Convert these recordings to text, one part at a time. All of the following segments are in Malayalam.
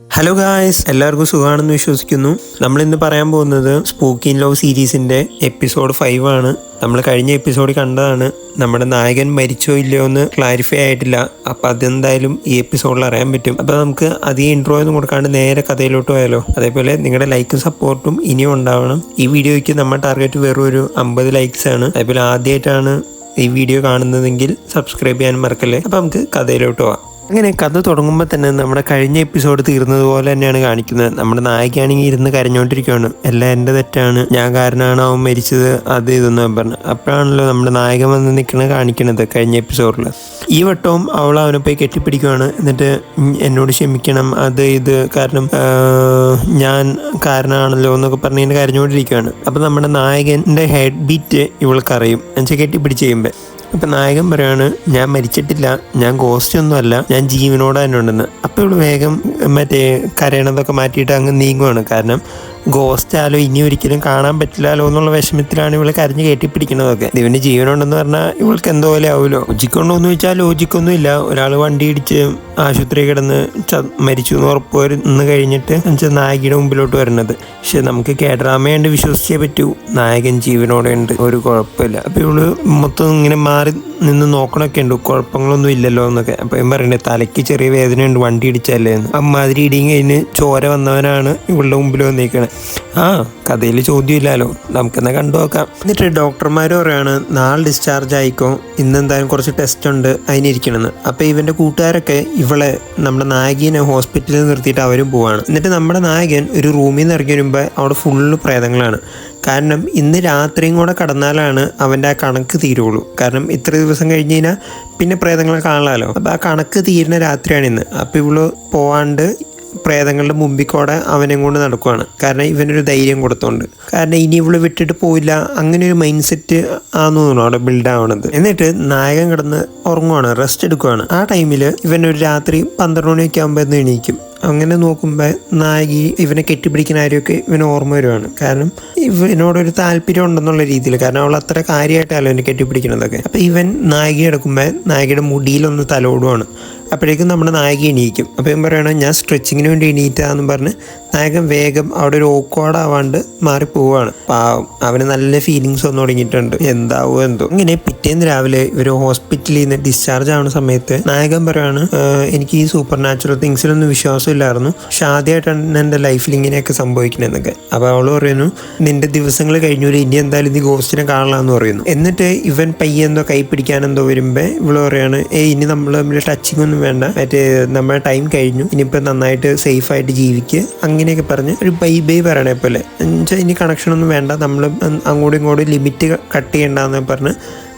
ഹലോ ഗായ്സ്, എല്ലാവർക്കും സുഖമാണെന്ന് വിശ്വസിക്കുന്നു. നമ്മളിന്ന് പറയാൻ പോകുന്നത് സ്പൂക്കി ഇൻ ലവ് സീരീസിൻ്റെ എപ്പിസോഡ് 5 ആണ്. നമ്മൾ കഴിഞ്ഞ എപ്പിസോഡ് കണ്ടതാണ്. നമ്മുടെ നായകൻ മരിച്ചോ ഇല്ലയോ എന്ന് ക്ലാരിഫൈ ആയിട്ടില്ല. അപ്പം അതെന്തായാലും ഈ എപ്പിസോഡിൽ അറിയാൻ പറ്റും. അപ്പോൾ നമുക്ക് അധികം ഇൻട്രോ ഒന്നും കൊടുക്കാണ്ട് നേരെ കഥയിലോട്ട് പോയാലോ. അതേപോലെ നിങ്ങളുടെ ലൈക്കും സപ്പോർട്ടും ഇനിയും ഉണ്ടാവണം. ഈ വീഡിയോയ്ക്ക് നമ്മുടെ ടാർഗറ്റ് വെറും ഒരു 50 ലൈക്സ് ആണ്. അതേപോലെ ആദ്യമായിട്ടാണ് ഈ വീഡിയോ കാണുന്നതെങ്കിൽ സബ്സ്ക്രൈബ് ചെയ്യാൻ മറക്കല്ലേ. അപ്പം നമുക്ക് കഥയിലോട്ട് പോവാം. അങ്ങനെ കഥ തുടങ്ങുമ്പോൾ തന്നെ നമ്മുടെ കഴിഞ്ഞ എപ്പിസോഡ് തീർന്നതുപോലെ തന്നെയാണ് കാണിക്കുന്നത്. നമ്മുടെ നായികയാണെങ്കിൽ ഇരുന്ന് കരഞ്ഞുകൊണ്ടിരിക്കുകയാണ്. എല്ലാം എൻ്റെ തെറ്റാണ്, ഞാൻ കാരണമാണ് അവൻ മരിച്ചത്, അത് ഇതെന്ന് പറഞ്ഞു. അപ്പോഴാണല്ലോ നമ്മുടെ നായകൻ വന്ന് നിൽക്കുന്നത് കാണിക്കണത് കഴിഞ്ഞ എപ്പിസോഡിൽ. ഈ വട്ടവും അവൾ അവനെ പോയി കെട്ടിപ്പിടിക്കുകയാണ്. എന്നിട്ട് എന്നോട് ക്ഷമിക്കണം, അത് ഇത് കാരണം ഞാൻ കാരണമാണല്ലോ എന്നൊക്കെ പറഞ്ഞ് ഇങ്ങനെ കരഞ്ഞുകൊണ്ടിരിക്കുകയാണ്. അപ്പം നമ്മുടെ നായകൻ്റെ ഹെഡ് ബീറ്റ് ഇവൾക്കറിയും എന്നുവെച്ചാൽ കെട്ടിപ്പിടിച്ച് കഴിയുമ്പോൾ. അപ്പം നായകൻ പറയാണ്, ഞാൻ മരിച്ചിട്ടില്ല, ഞാൻ ഗോസ്റ്റ് ഒന്നും അല്ല, ഞാൻ ജീവനോടെ തന്നെ ഉണ്ടെന്ന്. അപ്പോൾ ഇവള് വേഗം മറ്റേ കരയണതൊക്കെ മാറ്റിയിട്ട് അങ്ങ് നീങ്ങുവാണ്. കാരണം ഗോസ്റ്റാലോ ഇനി ഒരിക്കലും കാണാൻ പറ്റില്ലല്ലോ എന്നുള്ള വിഷമത്തിലാണ് ഇവള് കരഞ്ഞ് കെട്ടിപ്പിടിക്കണതൊക്കെ. ഇവന് ജീവനുണ്ടെന്ന് പറഞ്ഞാൽ ഇവൾക്ക് എന്തോ പോലെ ആവുമല്ലോ. ലോജിക്കുണ്ടോന്ന് ചോദിച്ചാൽ ലോജിക്കൊന്നും ഇല്ല. ഒരാൾ വണ്ടി ഇടിച്ച് ആശുപത്രി കിടന്ന് മരിച്ചു എന്ന് ഉറപ്പ് വരുന്ന കഴിഞ്ഞിട്ട് നായകയുടെ മുമ്പിലോട്ട് വരുന്നത്. പക്ഷെ നമുക്ക് കേഡ്രാമയുണ്ട്, വിശ്വസിച്ചേ പറ്റൂ, നായകൻ ജീവനോടെ ഉണ്ട്, ഒരു കുഴപ്പമില്ല. അപ്പോൾ ഇവള് മൊത്തം ഇങ്ങനെ മാറി നിന്ന് നോക്കണൊക്കെ ഉണ്ട്, കുഴപ്പങ്ങളൊന്നും ഇല്ലല്ലോ എന്നൊക്കെ. അപ്പം ഞാൻ പറയണ്ടേ, തലയ്ക്ക് ചെറിയ വേദനയുണ്ട്, വണ്ടി ഇടിച്ചല്ലേ എന്ന്. അമ്മാതിരി ഇടിയും കഴിഞ്ഞ് ചോര വന്നവനാണ് ഇവളുടെ മുമ്പിൽ വന്നിരിക്കണത്. കഥയിൽ ചോദ്യമില്ലല്ലോ, നമുക്കെന്നാ കണ്ടു നോക്കാം. എന്നിട്ട് ഡോക്ടർമാർ പറയാണ്, നാളെ ഡിസ്ചാർജ് ആയിക്കോ, ഇന്നെന്തായാലും കുറച്ച് ടെസ്റ്റ് ഉണ്ട് അതിനിരിക്കണമെന്ന്. അപ്പം ഇവൻ്റെ കൂട്ടുകാരൊക്കെ ഇവളെ നമ്മുടെ നായകനെ ഹോസ്പിറ്റലിൽ നിർത്തിയിട്ട് അവരും പോവാണ്. എന്നിട്ട് നമ്മുടെ നായകൻ ഒരു റൂമിൽ നിന്ന് ഇറങ്ങി വരുമ്പോൾ അവിടെ ഫുള്ള് പ്രേതങ്ങളാണ്. കാരണം ഇന്ന് രാത്രിയും കൂടെ കടന്നാലാണ് അവൻ്റെ ആ കണക്ക് തീരുള്ളൂ. കാരണം ഇത്ര ദിവസം കഴിഞ്ഞ് കഴിഞ്ഞാൽ പിന്നെ പ്രേതങ്ങളെ കാണാമല്ലോ. അപ്പോൾ ആ കണക്ക് തീരുന്ന രാത്രിയാണ് ഇന്ന്. അപ്പോൾ ഇവള് പോവാണ്ട് പ്രേതങ്ങളുടെ മുമ്പിൽ കൂടെ അവനെ കൊണ്ട് നടക്കുവാണ്. കാരണം ഇവനൊരു ധൈര്യം കൊടുത്തോണ്ട്. കാരണം ഇനി ഇവള് വിട്ടിട്ട് പോയില്ല, അങ്ങനെ ഒരു മൈൻഡ് സെറ്റ് ആണെന്ന് തോന്നുന്നു അവിടെ ബിൽഡ് ആവണത്. എന്നിട്ട് നായകൻ കിടന്ന് ഉറങ്ങുവാണ്, റെസ്റ്റ് എടുക്കുവാണ്. ആ ടൈമിൽ ഇവനൊരു രാത്രി 12 മണിയൊക്കെ ആകുമ്പോൾ എണീക്കും. അങ്ങനെ നോക്കുമ്പോൾ നായകി ഇവനെ കെട്ടിപ്പിടിക്കുന്ന കാര്യമൊക്കെ ഇവന് ഓർമ്മ വരുവാണ്. കാരണം ഇവനോടൊരു താല്പര്യം ഉണ്ടെന്നുള്ള രീതിയിൽ. കാരണം അവൾ അത്ര കാര്യമായിട്ടല്ലോ ഇവനെ കെട്ടിപ്പിടിക്കണതൊക്കെ. അപ്പം ഇവൻ നായിക എടുക്കുമ്പോൾ നായികയുടെ മുടിയിലൊന്ന് തലോടുവാണ്. അപ്പോഴേക്കും നമ്മുടെ നായിക എണീക്കും. അപ്പം ഇവൻ പറയണം, ഞാൻ സ്ട്രെച്ചിങ്ങിന് വേണ്ടി എണീറ്റാന്ന് പറഞ്ഞ് നായകൻ വേഗം അവിടെ ഒരു ഓക്വാർഡാവാണ്ട് മാറിപ്പോവാണ്. പാവം, അവന് നല്ല ഫീലിങ്സ് വന്നു തുടങ്ങിയിട്ടുണ്ട്, എന്താവോ എന്തോ. ഇങ്ങനെ പിറ്റേന്ന് രാവിലെ ഇവർ ഹോസ്പിറ്റലിൽ നിന്ന് ഡിസ്ചാർജ് ആവുന്ന സമയത്ത് നായകൻ പറയാണ്, എനിക്ക് ഈ സൂപ്പർ നാച്ചുറൽ തിങ്സിലൊന്നും വിശ്വാസമില്ലായിരുന്നു, പക്ഷെ ആദ്യമായിട്ടാണ് എൻ്റെ ലൈഫിൽ ഇങ്ങനെയൊക്കെ സംഭവിക്കണമെന്നൊക്കെ. അപ്പോൾ അവൾ പറയുന്നു, നിന്റെ ദിവസങ്ങൾ കഴിഞ്ഞൂല, ഇനി എന്തായാലും നീ ഗോസ്റ്റിനെ കാണലാന്ന് പറയുന്നു. എന്നിട്ട് ഇവൻ പയ്യെ എന്തോ കൈ പിടിക്കാനെന്തോ വരുമ്പോൾ ഇവള് പറയാണ്, ഇനി നമ്മൾ തമ്മിൽ ടച്ചിങ് ഒന്നും വേണ്ട, മറ്റേ നമ്മുടെ ടൈം കഴിഞ്ഞു, ഇനിയിപ്പോൾ നന്നായിട്ട് സേഫായിട്ട് ജീവിക്കുക, അങ്ങനെയൊക്കെ പറഞ്ഞ് ഒരു ബൈ പറയണേ പോലെ. എന്നുവെച്ചാൽ ഇനി കണക്ഷനൊന്നും വേണ്ട, നമ്മൾ അങ്ങോട്ടും ഇങ്ങോട്ടും ലിമിറ്റ് കട്ട് ചെയ്യണ്ടെന്ന് പറഞ്ഞ്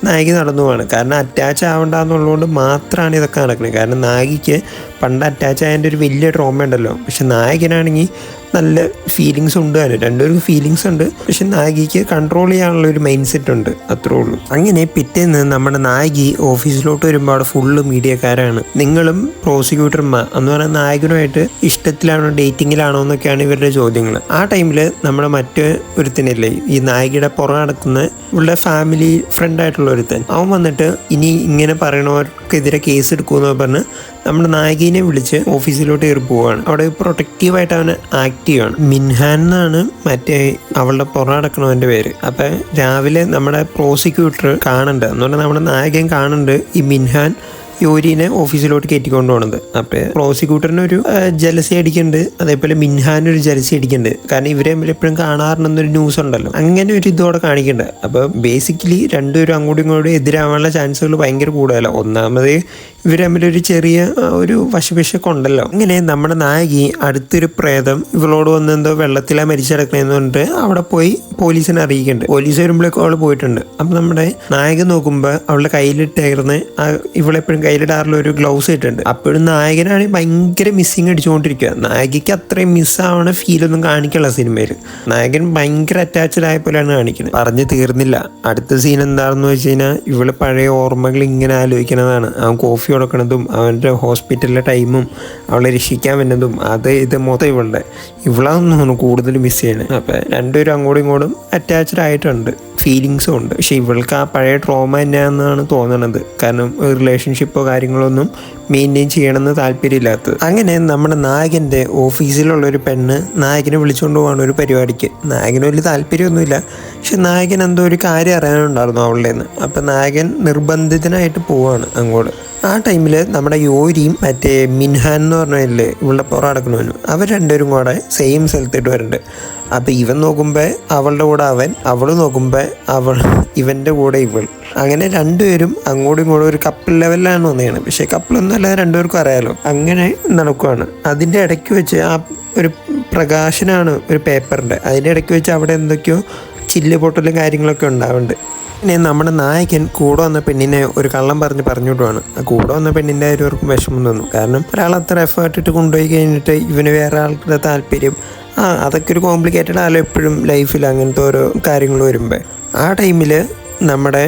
നായിക നടന്നു പോവാണ്. കാരണം അറ്റാച്ച് ആവണ്ടെന്നുള്ളതുകൊണ്ട് മാത്രമാണ് ഇതൊക്കെ നടക്കുന്നത്. കാരണം നായികയ്ക്ക് പണ്ട് അറ്റാച്ച് ആയതിൻ്റെ ഒരു വലിയ ട്രോമ ഉണ്ടല്ലോ. പക്ഷെ നായകനാണെങ്കിൽ നല്ല ഫീലിങ്സ് ഉണ്ട്, രണ്ടുപേർക്കും ഫീലിങ്സ് ഉണ്ട്. പക്ഷെ നായികയ്ക്ക് കൺട്രോൾ ചെയ്യാനുള്ള ഒരു മൈൻഡ് സെറ്റ് ഉണ്ട്, അത്രേ ഉള്ളൂ. അങ്ങനെ പിറ്റേന്ന് നമ്മുടെ നായികി ഓഫീസിലോട്ട് വരുമ്പോൾ അവിടെ ഫുള്ള് മീഡിയക്കാരാണ്. നിങ്ങളും പ്രോസിക്യൂട്ടർമാർ എന്ന് പറയുന്ന നായകനുമായിട്ട് ഇഷ്ടത്തിലാണോ ഡേറ്റിങ്ങിലാണോ എന്നൊക്കെയാണ് ഇവരുടെ ചോദ്യങ്ങൾ. ആ ടൈമിൽ നമ്മുടെ മറ്റേ ഒരുത്തനല്ലേ ഈ നായികയുടെ പുറം നടക്കുന്ന ഇവളുടെ ഫാമിലി ഫ്രണ്ടായിട്ടുള്ള ഒരുത്തൻ, അവൻ വന്നിട്ട് ഇനി ഇങ്ങനെ പറയണവർക്കെതിരെ കേസ് എടുക്കുമെന്ന് പറഞ്ഞ് നമ്മുടെ നായികനെ വിളിച്ച് ഓഫീസിലോട്ട് കയറി പോവുകയാണ്. അവിടെ പ്രൊട്ടക്റ്റീവായിട്ട് അവന് ആക്ട് ചെയ്യുകയാണ്. മിൻഹാൻ എന്നാണ് മറ്റേ അവളുടെ പുറം നടക്കണവൻ്റെ പേര്. അപ്പം രാവിലെ നമ്മുടെ പ്രോസിക്യൂട്ടർ കാണുന്നുണ്ട്, എന്ന് പറഞ്ഞാൽ നമ്മുടെ നായകൻ കാണുന്നുണ്ട് ഈ മിൻഹാൻ യോരിനെ ഓഫീസിലോട്ട് കയറ്റിക്കൊണ്ട് പോകണത്. അപ്പോൾ പ്രോസിക്യൂട്ടറിനൊരു ജലസി അടിക്കുന്നുണ്ട്, അതേപോലെ മിൻഹാനൊരു ജലസി അടിക്കുന്നുണ്ട്. കാരണം ഇവരെ തമ്മിൽ എപ്പോഴും കാണാറുണ്ടെന്നൊരു ന്യൂസ് ഉണ്ടല്ലോ, അങ്ങനെ ഒരു ഇതോടെ കാണിക്കുന്നുണ്ട്. അപ്പോൾ ബേസിക്കലി രണ്ടുപേരും അങ്ങോട്ടും ഇങ്ങോട്ടും എതിരാവാനുള്ള ചാൻസുകൾ ഭയങ്കര കൂടുതലല്ല. ഒന്നാമത് ഇവർ തമ്മിലൊരു ചെറിയ ഒരു വശവിശൊക്കെ ഉണ്ടല്ലോ. ഇങ്ങനെ നമ്മുടെ നായകി അടുത്തൊരു പ്രേതം ഇവളോട് വന്ന് എന്തോ വെള്ളത്തിലാണ് മരിച്ചടക്കണമെന്ന് പറഞ്ഞിട്ട് അവിടെ പോയി പോലീസിനെ അറിയിക്കുന്നുണ്ട്. പോലീസ് വരുമ്പോഴേക്കും അവൾ പോയിട്ടുണ്ട്. അപ്പം നമ്മുടെ നായകൻ നോക്കുമ്പോൾ അവളുടെ കയ്യിലിട്ടേർന്ന് ഇവളെപ്പോഴും കയ്യിലിടാറുള്ള ഒരു ഗ്ലൗസ് ഇട്ടുണ്ട്. അപ്പോഴും നായകനാണെങ്കിൽ ഭയങ്കര മിസ്സിങ് അടിച്ചുകൊണ്ടിരിക്കുക. നായകിക്ക് അത്രയും മിസ്സാവണ ഫീലൊന്നും കാണിക്കല സിനിമയിൽ. നായകൻ ഭയങ്കര അറ്റാച്ച്ഡ് ആയ പോലെയാണ് കാണിക്കുന്നത്. പറഞ്ഞു തീർന്നില്ല. അടുത്ത സീൻ എന്താണെന്ന് വെച്ച് കഴിഞ്ഞാൽ ഇവള് പഴയ ഓർമ്മകൾ ഇങ്ങനെ ആലോചിക്കുന്നതാണ്. അവൻ കോഫി കൊടുക്കണതും അവൻ്റെ ഹോസ്പിറ്റലിലെ ടൈമും അവളെ രക്ഷിക്കാൻ വരുന്നതും അത് ഇത് മൊത്തം ഇവളാന്ന് തോന്നുന്നു കൂടുതൽ മിസ് ചെയ്യണേ. അപ്പം രണ്ടുപേരും അങ്ങോട്ടും ഇങ്ങോട്ടും അറ്റാച്ച്ഡ് ആയിട്ടുണ്ട്, ഫീലിങ്സും ഉണ്ട്. പക്ഷെ ഇവൾക്ക് ആ പഴയ ട്രോമ തന്നെയാണെന്നാണ് തോന്നണത്. കാരണം റിലേഷൻഷിപ്പ് ഫ്രണ്ട്ഷിപ്പോ കാര്യങ്ങളൊന്നും മെയിൻറ്റെയിൻ ചെയ്യണമെന്ന് താല്പര്യമില്ലാത്തത്. അങ്ങനെ നമ്മുടെ നായകൻ്റെ ഓഫീസിലുള്ളൊരു പെണ്ണ് നായകനെ വിളിച്ചുകൊണ്ട് പോവാണ് ഒരു പരിപാടിക്ക്. നായകന് വലിയ താല്പര്യമൊന്നുമില്ല, പക്ഷെ നായകൻ എന്തോ ഒരു കാര്യം അറിയാനുണ്ടായിരുന്നു അവളുടെ നിന്ന്. അപ്പം നായകൻ നിർബന്ധിതനായിട്ട് പോവാണ് അങ്ങോട്ട്. ആ ടൈമിൽ നമ്മുടെ യോരിയും മറ്റേ മിൻഹാൻ എന്ന് പറഞ്ഞല്ലേ ഇവളുടെ പുറം അടക്കണവനും, അവർ രണ്ടുപേരും കൂടെ സെയിം സ്ഥലത്തിട്ട് വരുന്നുണ്ട്. അപ്പം ഇവൻ നോക്കുമ്പോൾ അവളുടെ കൂടെ അവൾ നോക്കുമ്പോൾ ഇവൻ്റെ കൂടെ ഇവൾ. അങ്ങനെ രണ്ടുപേരും അങ്ങോട്ടും ഇങ്ങോട്ടും ഒരു കപ്പിൾ ലെവലിലാണ് വന്നതാണ്. പക്ഷേ കപ്പിളൊന്നും അല്ലാതെ രണ്ടുപേർക്കും അറിയാലോ. അങ്ങനെ നടക്കുവാണ്. അതിൻ്റെ ഇടയ്ക്ക് വെച്ച് ആ ഒരു പ്രകാശനാണ് ഒരു പേപ്പറിൻ്റെ, അതിൻ്റെ ഇടയ്ക്ക് വെച്ച് അവിടെ എന്തൊക്കെയോ ചില്ല് പൊട്ടലും കാര്യങ്ങളൊക്കെ ഉണ്ടാവുന്നുണ്ട്. പിന്നെ നമ്മുടെ നായകൻ കൂടെ വന്ന പെണ്ണിനെ ഒരു കള്ളം പറഞ്ഞുവിടുവാണ്. ആ കൂടെ വന്ന പെണ്ണിൻ്റെ ആരും വിഷമം തോന്നും. കാരണം ഒരാൾ അത്ര എഫേർട്ട് ഇട്ട് കൊണ്ടുപോയി കഴിഞ്ഞിട്ട് ഇവന് വേറെ ആൾക്കുടെ താല്പര്യം, അതൊക്കെ ഒരു കോംപ്ലിക്കേറ്റഡ് ആലോ എപ്പോഴും ലൈഫിൽ അങ്ങനത്തെ ഓരോ കാര്യങ്ങൾ വരുമ്പോൾ. ആ ടൈമിൽ നമ്മുടെ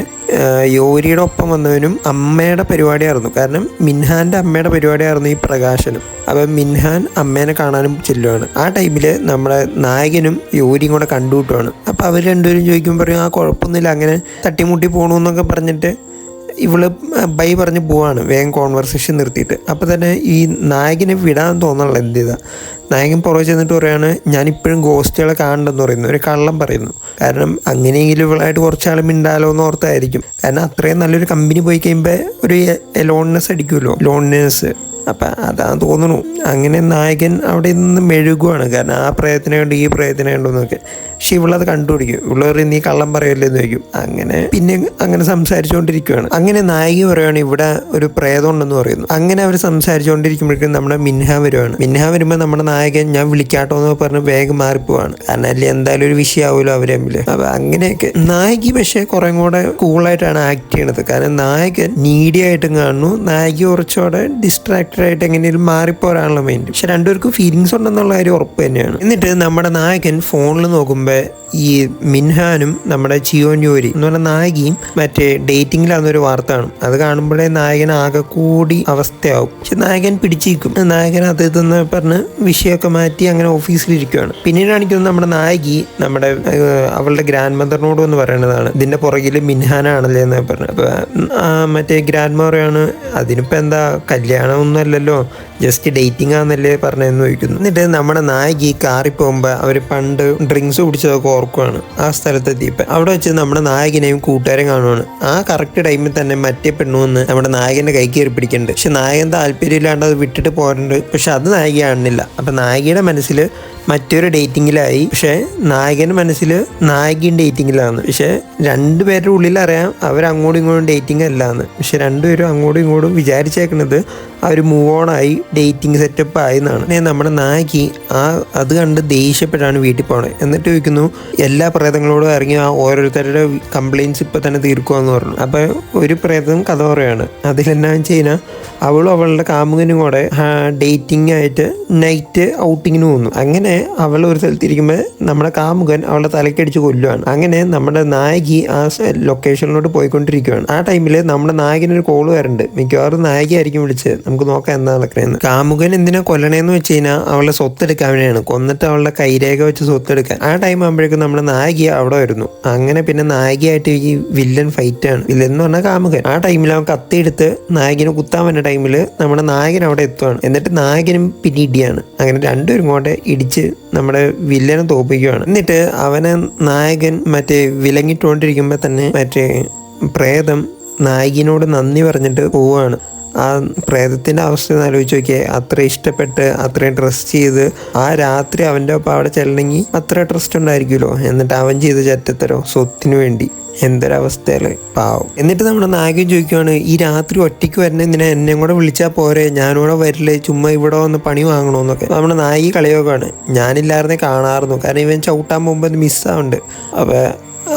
യോരിയുടെ ഒപ്പം വന്നവനും അമ്മയുടെ പരിപാടിയായിരുന്നു. കാരണം മിൻഹാൻ്റെ അമ്മയുടെ പരിപാടിയായിരുന്നു ഈ പ്രകാശനും. അപ്പം മിൻഹാൻ അമ്മേനെ കാണാനും ചെല്ലുവാണ്. ആ ടൈമിൽ നമ്മുടെ നായകനും യോരിയും കൂടെ കണ്ടുകിട്ടുവാണ്. അപ്പോൾ അവർ രണ്ടുപേരും ചോദിക്കുമ്പോൾ പറയും കുഴപ്പമൊന്നുമില്ല, അങ്ങനെ തട്ടിമുട്ടി പോകണമെന്നൊക്കെ പറഞ്ഞിട്ട് ഇവള് ബൈ പറഞ്ഞ് പോവാണ് വേഗം കോൺവെർസേഷൻ നിർത്തിയിട്ട്. അപ്പോൾ തന്നെ ഈ നായകനെ വിടാൻ തോന്നാനുള്ള എന്ത് ചെയ്താൽ നായകൻ പുറകെ ചെന്നിട്ട് പറയാണ് ഞാനിപ്പോഴും ഗോസ്റ്റുകളെ കാണണ്ടെന്ന് പറയുന്നു. ഒരു കള്ളം പറയുന്നു. കാരണം അങ്ങനെയെങ്കിലും ഇവളായിട്ട് കുറച്ചാൾ മിണ്ടാലോ എന്ന് ഓർത്തായിരിക്കും. കാരണം അത്രയും നല്ലൊരു കമ്പനി പോയി കഴിയുമ്പോൾ ഒരു ലോൺനെസ് അടിക്കുമല്ലോ, ലോൺനെസ്. അപ്പം അതാന്ന് തോന്നുന്നു. അങ്ങനെ നായകൻ അവിടെ നിന്ന് മെഴുകുവാണ്. കാരണം ആ പ്രയത്നം കണ്ട് ഈ പ്രയത്നം കണ്ടെന്നൊക്കെ. പക്ഷെ ഇവളത് കണ്ടുപിടിക്കും. ഇവള് നീ കള്ളം പറയല്ലേ എന്ന് ചോദിക്കും. അങ്ങനെ സംസാരിച്ചുകൊണ്ടിരിക്കുകയാണ്. അങ്ങനെ നായിക പറയുകയാണ് ഇവിടെ ഒരു പ്രേതം ഉണ്ടെന്ന് പറയുന്നു. അങ്ങനെ അവർ സംസാരിച്ചുകൊണ്ടിരിക്കുമ്പോഴേക്കും നമ്മുടെ മിൻഹാൻ വരുവാണ്. മിൻഹാൻ വരുമ്പോൾ നമ്മുടെ നായകൻ ഞാൻ വിളിക്കാട്ടോ എന്ന് പറഞ്ഞ് വേഗം മാറിപ്പോവാണ്. കാരണം അല്ലെ എന്തായാലും ഒരു വിഷയമാവുമല്ലോ അവർ തമ്മിൽ. അപ്പം അങ്ങനെയൊക്കെ നായിക പക്ഷേ കുറേ കൂടെ കൂളായിട്ടാണ് ആക്ട് ചെയ്യണത്. കാരണം നായകൻ നീഡി ആയിട്ടും കാണുന്നു, നായിക കുറച്ചുകൂടെ ഡിസ്ട്രാക്റ്റഡ് ആയിട്ട് എങ്ങനെയും മാറിപ്പോരാനുള്ള മൈൻഡ്. പക്ഷെ രണ്ടുപേർക്കും ഫീലിങ്സ് ഉണ്ടെന്നുള്ള കാര്യം ഉറപ്പ് തന്നെയാണ്. എന്നിട്ട് നമ്മുടെ നായകൻ ഫോണിൽ നോക്കുമ്പോൾ ഈ മിൻഹാനും നമ്മുടെ ചിയോന്യോരി എന്ന് പറഞ്ഞ നായികയും മറ്റേ ഡേറ്റിങ്ങിലാന്നൊരു വാർത്ത കാണും. അത് കാണുമ്പോഴേ നായകൻ ആകെ കൂടി അവസ്ഥയാവും. പക്ഷെ നായകൻ പിടിച്ചിരിക്കും. നായകൻ അതെന്ന് പറഞ്ഞ് വിഷയമൊക്കെ മാറ്റി അങ്ങനെ ഓഫീസിലിരിക്കുകയാണ്. പിന്നീട് കാണിക്കുന്നത് നമ്മുടെ നായികി നമ്മുടെ അവളുടെ ഗ്രാൻഡ് മദറിനോട് എന്ന് പറയണതാണ് ഇതിന്റെ പുറകിൽ മിൻഹാനാണല്ലേ എന്ന് പറഞ്ഞു. അപ്പൊ മറ്റേ ഗ്രാൻഡ് മദറാണ് അതിനിപ്പോ എന്താ കല്യാണം ഒന്നും അല്ലല്ലോ, ജസ്റ്റ് ഡേറ്റിംഗ് ആണെന്നല്ലേ പറഞ്ഞതെന്ന് ചോദിക്കുന്നു. എന്നിട്ട് നമ്മുടെ നായികി കാറിൽ പോകുമ്പോൾ അവർ പണ്ട് ഡ്രിങ്ക്സ് കുടിച്ചതൊക്കെ ഓർക്കുവാണ്. ആ സ്ഥലത്തെത്തിയപ്പോൾ അവിടെ വെച്ച് നമ്മുടെ നായകനെയും കൂട്ടുകാരെയും കാണുവാണ്. ആ കറക്റ്റ് ടൈമിൽ തന്നെ മറ്റേ പെണ്ണുവന്ന് നമ്മുടെ നായകന്റെ കൈ കയറി പിടിക്കുന്നുണ്ട്. പക്ഷെ നായകൻ താല്പര്യമില്ലാണ്ട് അത് വിട്ടിട്ട് പോരുന്നുണ്ട്. പക്ഷെ അത് നായിക കാണുന്നില്ല. അപ്പം നായികയുടെ മനസ്സിൽ മറ്റൊരു ഡേറ്റിങ്ങിലായി. പക്ഷെ നായകൻ്റെ മനസ്സിൽ നായികയും ഡേറ്റിങ്ങിലാണ്. പക്ഷെ രണ്ടുപേരുടെ ഉള്ളിൽ അറിയാം അവരങ്ങോട്ടും ഇങ്ങോട്ടും ഡേറ്റിംഗ് അല്ലാന്ന്. പക്ഷെ രണ്ടുപേരും അങ്ങോട്ടും ഇങ്ങോട്ടും വിചാരിച്ചേക്കുന്നത് അവർ മൂവ് ഓൺ ആയി ഡേറ്റിംഗ് സെറ്റപ്പ് ആയെന്നാണ്. നമ്മുടെ നായികി അത് കണ്ട് ദേഷ്യപ്പെട്ടാണ് വീട്ടിൽ പോണത്. എന്നിട്ട് ചോദിക്കുന്നു എല്ലാ പ്രേതങ്ങളോടും ഇറങ്ങി ഓരോരുത്തരുടെ കംപ്ലയിൻസ് ഇപ്പം തന്നെ തീർക്കുമെന്ന് പറഞ്ഞു. അപ്പം ഒരു പ്രേതം കഥ പറയാണ്. അതിലെന്നാന്ന് വെച്ച് അവളും അവളുടെ കാമുകനും കൂടെ ഡേറ്റിംഗ് ആയിട്ട് നൈറ്റ് ഔട്ടിങ്ങിന് പോകുന്നു. അങ്ങനെ അവൾ ഒരു സ്ഥലത്തിരിക്കുമ്പോൾ നമ്മുടെ കാമുകൻ അവളുടെ തലക്കടിച്ച് കൊല്ലുവാണ്. അങ്ങനെ നമ്മുടെ നായികി ആ ലൊക്കേഷനിലോട്ട് പോയിക്കൊണ്ടിരിക്കുകയാണ്. ആ ടൈമിൽ നമ്മുടെ നായകനൊരു കോള് വരുന്നുണ്ട്. മിക്കവാറും നായികയായിരിക്കും വിളിച്ചത്. നമുക്ക് നോക്കാം എന്താ നടക്കണേന്ന്. കാമുകൻ എന്തിനാ കൊല്ലണേന്ന് വെച്ച് കഴിഞ്ഞാൽ അവളുടെ സ്വത്തെടുക്കാൻ വേണ്ടിയാണ്. കൊന്നിട്ട് അവളുടെ കൈരേഖ വെച്ച് സ്വത്തെടുക്കാൻ. ആ ടൈം ആകുമ്പോഴേക്കും നമ്മുടെ നായിക അവിടെ വരുന്നു. അങ്ങനെ പിന്നെ നായികയായിട്ട് ഈ വില്ലൻ ഫൈറ്റ് ആണ്. വില്ലൻ എന്ന് പറഞ്ഞാൽ കാമുകൻ. ആ ടൈമിൽ അവൻ കത്തിയെടുത്ത് നായകനെ കുത്താൻ വന്ന ടൈമിൽ നമ്മുടെ നായകൻ അവിടെ എത്തുവാണ്. എന്നിട്ട് നായകനും പിന്നെ ഇടിയാണ്. അങ്ങനെ രണ്ടുപേരും കൂടെ ഇടിച്ച് നമ്മുടെ വില്ലനെ തോപ്പിക്കുകയാണ്. എന്നിട്ട് അവനെ നായകൻ മറ്റേ വിലങ്ങിട്ടുകൊണ്ടിരിക്കുമ്പോൾ തന്നെ മറ്റേ പ്രേതം നായകനോട് നന്ദി പറഞ്ഞിട്ട് പോവുകയാണ്. ആ പ്രേതത്തിൻ്റെ അവസ്ഥ ആലോചിച്ച് നോക്കിയേ. അത്ര ഇഷ്ടപ്പെട്ട് അത്രയും ട്രസ്റ്റ് ചെയ്ത് ആ രാത്രി അവൻ്റെ ഒപ്പം അവിടെ ചെല്ലണമെങ്കിൽ അത്ര ട്രസ്റ്റ് ഉണ്ടായിരിക്കുമല്ലോ. എന്നിട്ട് അവൻ ചെയ്ത് ചെറ്റത്തരോ സ്വത്തിന് വേണ്ടി. എന്തൊരവസ്ഥയല്ലേ, പാവം. എന്നിട്ട് നമ്മുടെ നായകൻ ചോദിക്കുവാണ് ഈ രാത്രി ഒറ്റയ്ക്ക് വരണ എന്തിനാ, എന്നെ കൂടെ വിളിച്ചാൽ പോരെ, ഞാനിവിടെ വരില്ലേ, ചുമ്മാ ഇവിടെ വന്ന് പണി വാങ്ങണമെന്നൊക്കെ. നമ്മുടെ നായിക കളിയൊക്കെയാണ്. ഞാനില്ലായിരുന്നേ കാണാറുന്നു. കാരണം ഇവൻ ചവിട്ടാൻ പോകുമ്പോൾ അത് മിസ്സാവുന്നുണ്ട്. അപ്പോൾ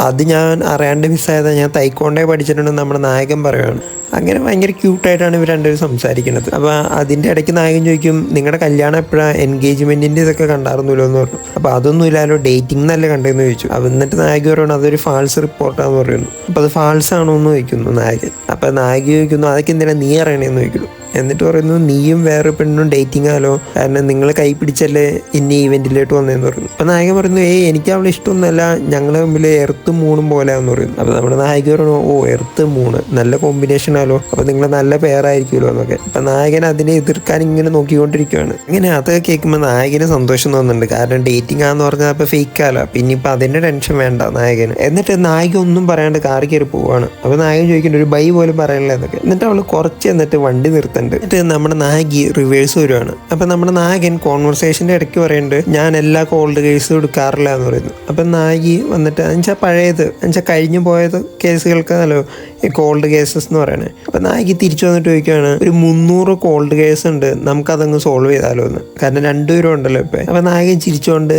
അത് ഞാൻ അറിയാണ്ട് മിസ്സായതാണ്. ഞാൻ തൈക്കോണ്ടേ പഠിച്ചിട്ടുണ്ടെന്ന് നമ്മുടെ നായകൻ പറയുകയാണ്. അങ്ങനെ ഭയങ്കര ക്യൂട്ടായിട്ടാണ് ഇവർ രണ്ടുപേരും സംസാരിക്കുന്നത്. അപ്പോൾ അതിൻ്റെ ഇടയ്ക്ക് നായകൻ ചോദിക്കും നിങ്ങളുടെ കല്യാണം എപ്പോഴാണ്, എൻഗേജ്മെൻറ്റിൻ്റെ ഇതൊക്കെ കണ്ടായിരുന്നല്ലോ എന്ന് പറഞ്ഞു. അപ്പോൾ അതൊന്നും ഇല്ലാലോ, ഡേറ്റിംഗ് എന്നല്ലേ കണ്ടതെന്ന് ചോദിച്ചു. അപ്പോൾ എന്നിട്ട് നായിക പറയുന്നു അതൊരു ഫാൾസ് റിപ്പോർട്ടാന്ന് പറയുന്നു. അപ്പോൾ അത് ഫാൾസ് ആണോ എന്ന് ചോദിക്കുന്നു നായകൻ. അപ്പോൾ നായിക ചോദിക്കുന്നു അതൊക്കെ എന്തിനാ നീ അറിയണേന്ന് ചോദിക്കുന്നു. എന്നിട്ട് പറയുന്നു നീയും വേറെ പെണ്ണും ഡേറ്റിംഗ് ആലോ, കാരണം നിങ്ങൾ കൈ പിടിച്ചല്ലേ ഇനി ഈവെന്റിലോട്ട് വന്നതെന്ന് പറയുന്നു. അപ്പോൾ നായകൻ പറയുന്നു എനിക്ക് അവളെ ഇഷ്ടമൊന്നുമല്ല, ഞങ്ങൾ തമ്മിൽ എർത്ത് മൂണും പോലെയാന്ന് പറയുന്നു. അപ്പോൾ നമ്മുടെ നായിക പറയുന്നു എർത്ത് മൂണ് നല്ല കോമ്പിനേഷൻ പ്രശ്നമല്ലോ, അപ്പോൾ നിങ്ങൾ നല്ല പേരായിരിക്കുമല്ലോ എന്നൊക്കെ. അപ്പം നായകൻ അതിനെ എതിർക്കാൻ ഇങ്ങനെ നോക്കിക്കൊണ്ടിരിക്കുകയാണ്. ഇങ്ങനെ അതൊക്കെ കേൾക്കുമ്പോൾ നായകന് സന്തോഷം തോന്നുന്നുണ്ട്. കാരണം ഡേറ്റിംഗ് ആണെന്ന് പറഞ്ഞാൽ അപ്പോൾ ഫേക്കാലോ, പിന്നെ ഇപ്പം അതിൻ്റെ ടെൻഷൻ വേണ്ട നായകന്. എന്നിട്ട് നായിക ഒന്നും പറയാണ്ട് കാറി കയറി പോവാണ്. അപ്പോൾ നായകൻ ചോദിക്കുന്നുണ്ട് ഒരു ബൈ പോലും പറയാനില്ല എന്നൊക്കെ. എന്നിട്ട് അവൾ കുറച്ച് എന്നിട്ട് വണ്ടി നിർത്തുന്നുണ്ട്. എന്നിട്ട് നമ്മുടെ നായകി റിവേഴ്സ് വരുവാണ്. അപ്പം നമ്മുടെ നായകൻ കോൺവെർസേഷൻ്റെ ഇടയ്ക്ക് പറയുന്നുണ്ട് ഞാൻ എല്ലാ കോൾഡ് കേസും എടുക്കാറില്ല എന്ന് പറയുന്നു. അപ്പം നായകി വന്നിട്ട് എന്നുവെച്ചാൽ പഴയത് എന്നുവെച്ചാൽ കഴിഞ്ഞു പോയത് കേസുകൾക്കാണല്ലോ ഈ കോൾഡ് കേസസ് എന്ന് പറയുന്നത്. അപ്പം നായകി തിരിച്ചു വന്നിട്ട് ചോദിക്കുകയാണ് ഒരു 300 കോൾഡ് കേസ് ഉണ്ട്, നമുക്കതങ്ങ് സോൾവ് ചെയ്താലോ എന്ന്. കാരണം രണ്ടുപേരും ഉണ്ടല്ലോ ഇപ്പം. അപ്പം നായകൻ ചിരിച്ചുകൊണ്ട്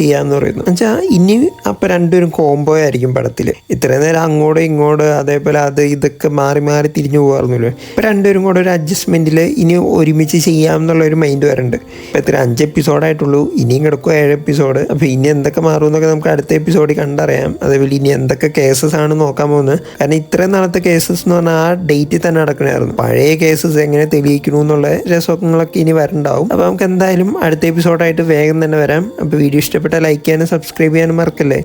ചെയ്യാമെന്ന് പറയുന്നു. എന്നുവെച്ചാൽ ഇനി അപ്പം രണ്ടുപേരും കോംബോ ആയിരിക്കും പടത്തിൽ. ഇത്രയും നേരം അങ്ങോട്ടും ഇങ്ങോട്ട് അതേപോലെ അത് ഇതൊക്കെ മാറി മാറി തിരിഞ്ഞു പോകാറുന്നില്ലേ. ഇപ്പം രണ്ടുപേരും കൂടെ ഒരു അഡ്ജസ്റ്റ്മെൻറ്റിൽ ഇനി ഒരുമിച്ച് ചെയ്യാം എന്നുള്ളൊരു മൈൻഡ് വരുന്നുണ്ട്. ഇപ്പം ഇത്ര 5 എപ്പിസോഡായിട്ടുള്ളൂ, ഇനിയും കിടക്കുക 7 എപ്പിസോഡ്. അപ്പോൾ ഇനി എന്തൊക്കെ മാറും എന്നൊക്കെ നമുക്ക് അടുത്ത എപ്പിസോഡിൽ കണ്ടറിയാം. അതേപോലെ ഇനി എന്തൊക്കെ കേസസ് ആണ് നോക്കാൻ പോകുന്നത്. കാരണം ഇത്രയും നാളത്തെ കേസസ് എന്ന് പറഞ്ഞാൽ ആ ഡേറ്റിൽ തന്നെ നടക്കണമായിരുന്നു. പഴയ കേസസ് എങ്ങനെ തെളിയിക്കണു എന്നുള്ള രസങ്ങളൊക്കെ ഇനി വരണ്ടാവും. അപ്പോൾ നമുക്ക് എന്തായാലും അടുത്ത എപ്പിസോഡായിട്ട് വേഗം തന്നെ വരാം. അപ്പോൾ വീഡിയോ ഇഷ്ടപ്പെട്ടാൽ ലൈക്ക് ചെയ്യാനും സബ്സ്ക്രൈബ് ചെയ്യാനും മറക്കല്ലേ.